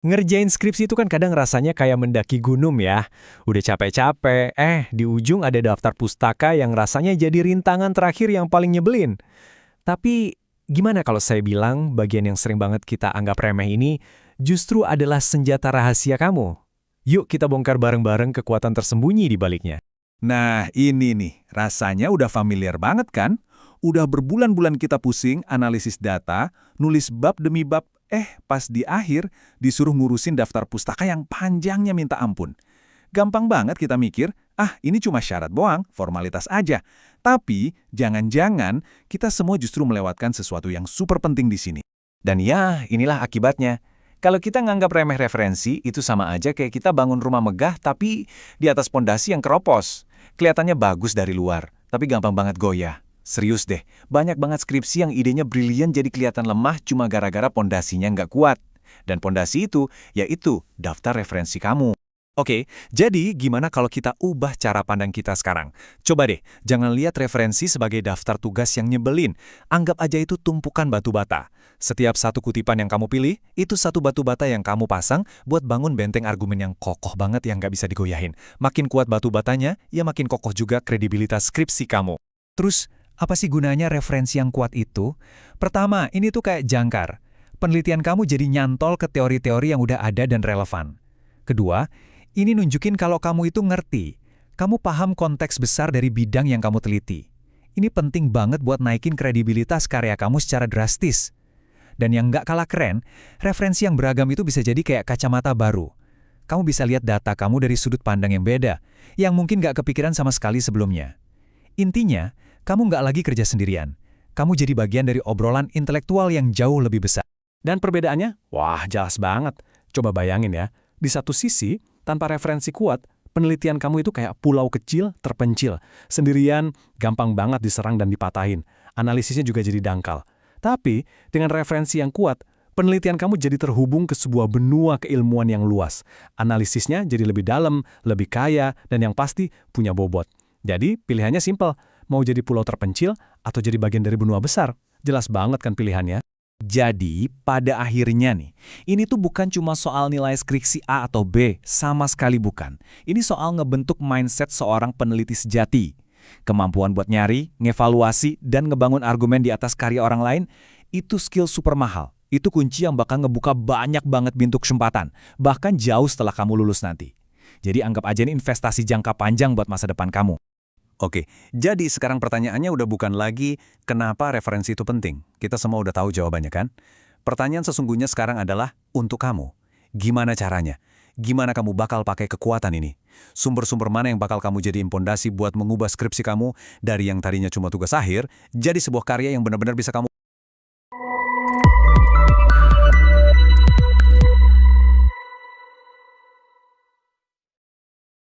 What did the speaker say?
Ngerjain skripsi itu kan kadang rasanya kayak mendaki gunung ya. Udah capek-capek, di ujung ada daftar pustaka yang rasanya jadi rintangan terakhir yang paling nyebelin. Tapi gimana kalau saya bilang bagian yang sering banget kita anggap remeh ini justru adalah senjata rahasia kamu? Yuk kita bongkar bareng-bareng kekuatan tersembunyi di baliknya. Nah, ini nih, rasanya udah familiar banget kan? Udah berbulan-bulan kita pusing, analisis data, nulis bab demi bab, pas di akhir disuruh ngurusin daftar pustaka yang panjangnya minta ampun. Gampang banget kita mikir, ini cuma syarat doang, formalitas aja. Tapi, jangan-jangan kita semua justru melewatkan sesuatu yang super penting di sini. Dan ya, inilah akibatnya. Kalau kita nganggap remeh referensi, itu sama aja kayak kita bangun rumah megah tapi di atas pondasi yang keropos. Kelihatannya bagus dari luar, tapi gampang banget goyah. Serius deh, banyak banget skripsi yang idenya brilian jadi kelihatan lemah cuma gara-gara pondasinya nggak kuat. Dan pondasi itu, yaitu daftar referensi kamu. Oke, jadi gimana kalau kita ubah cara pandang kita sekarang? Coba deh, jangan lihat referensi sebagai daftar tugas yang nyebelin. Anggap aja itu tumpukan batu bata. Setiap satu kutipan yang kamu pilih, itu satu batu bata yang kamu pasang buat bangun benteng argumen yang kokoh banget yang nggak bisa digoyahin. Makin kuat batu batanya, ya makin kokoh juga kredibilitas skripsi kamu. Terus, apa sih gunanya referensi yang kuat itu? Pertama, ini tuh kayak jangkar. Penelitian kamu jadi nyantol ke teori-teori yang udah ada dan relevan. Kedua, ini nunjukin kalau kamu itu ngerti. Kamu paham konteks besar dari bidang yang kamu teliti. Ini penting banget buat naikin kredibilitas karya kamu secara drastis. Dan yang nggak kalah keren, referensi yang beragam itu bisa jadi kayak kacamata baru. Kamu bisa lihat data kamu dari sudut pandang yang beda, yang mungkin nggak kepikiran sama sekali sebelumnya. Intinya, kamu nggak lagi kerja sendirian. Kamu jadi bagian dari obrolan intelektual yang jauh lebih besar. Dan perbedaannya? Wah, jelas banget. Coba bayangin ya, di satu sisi, tanpa referensi kuat, penelitian kamu itu kayak pulau kecil terpencil. Sendirian, gampang banget diserang dan dipatahin. Analisisnya juga jadi dangkal. Tapi, dengan referensi yang kuat, penelitian kamu jadi terhubung ke sebuah benua keilmuan yang luas. Analisisnya jadi lebih dalam, lebih kaya, dan yang pasti punya bobot. Jadi, pilihannya simpel. Mau jadi pulau terpencil atau jadi bagian dari benua besar? Jelas banget kan pilihannya? Jadi, pada akhirnya nih, ini tuh bukan cuma soal nilai skripsi A atau B, sama sekali bukan. Ini soal ngebentuk mindset seorang peneliti sejati. Kemampuan buat nyari, ngevaluasi, dan ngebangun argumen di atas karya orang lain, itu skill super mahal. Itu kunci yang bakal ngebuka banyak banget pintu kesempatan, bahkan jauh setelah kamu lulus nanti. Jadi anggap aja ini investasi jangka panjang buat masa depan kamu. Oke, jadi sekarang pertanyaannya udah bukan lagi kenapa referensi itu penting. Kita semua udah tahu jawabannya kan? Pertanyaan sesungguhnya sekarang adalah untuk kamu. Gimana caranya? Gimana kamu bakal pakai kekuatan ini? Sumber-sumber mana yang bakal kamu jadiin pondasi buat mengubah skripsi kamu dari yang tadinya cuma tugas akhir, jadi sebuah karya yang benar-benar bisa kamu